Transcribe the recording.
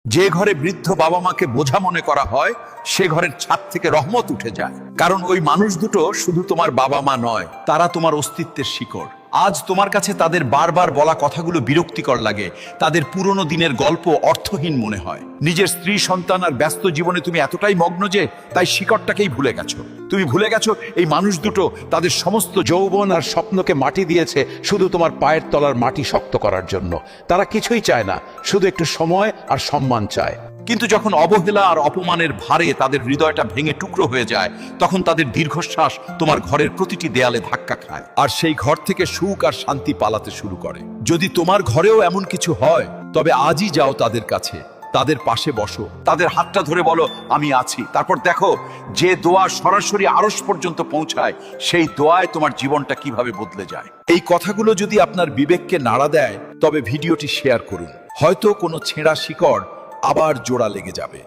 যে ঘরে বৃদ্ধ বাবা মাকে বোঝা মনে করা হয় সে ঘরের ছাদ থেকে রহমত উঠে যায়, কারণ ওই মানুষ দুটো শুধু তোমার বাবা মা নয়, তারা তোমার অস্তিত্বের শিকড়। আজ তোমার কাছে তাদের বারবার বলা কথাগুলো বিরক্তিকর লাগে, তাদের পুরনো দিনের গল্প অর্থহীন মনে হয়। নিজের স্ত্রী সন্তান আর ব্যস্ত জীবনে তুমি এতটাই মগ্ন যে তাই শিকড়টাকেই ভুলে গেছো। তুমি ভুলে গেছো এই মানুষ দুটো তাদের সমস্ত যৌবন আর স্বপ্নকে মাটি দিয়েছে শুধু তোমার পায়ের তলার মাটি শক্ত করার জন্য। তারা কিছুই চায় না, শুধু একটু সময় আর সম্মান চায়। কিন্তু যখন অবহেলা আর অপমানের ভারে তাদের হৃদয়টা ভেঙে টুকরো হয়ে যায়, তখন তাদের দীর্ঘশ্বাস তোমার ঘরের প্রতিটি দেয়ালে ধাক্কা খায়, আর সেই ঘর থেকে সুখ আর শান্তি পালাতে শুরু করে। যদি তোমার ঘরেও এমন কিছু হয়, তবে আজই যাও তাদের কাছে, তাদের পাশে বসো, তাদের হাতটা ধরে বলো আমি আছি। তারপর দেখো যে দোয়া সরাসরি আরশ পর্যন্ত পৌঁছায়, সেই দোয়ায় তোমার জীবনটা কিভাবে বদলে যায়। এই কথাগুলো যদি আপনার বিবেককে নাড়া দেয়, তবে ভিডিওটি শেয়ার করুন। হয়তো কোনো ছেঁড়া শিকড় আবার জোড়া লেগে যাবে।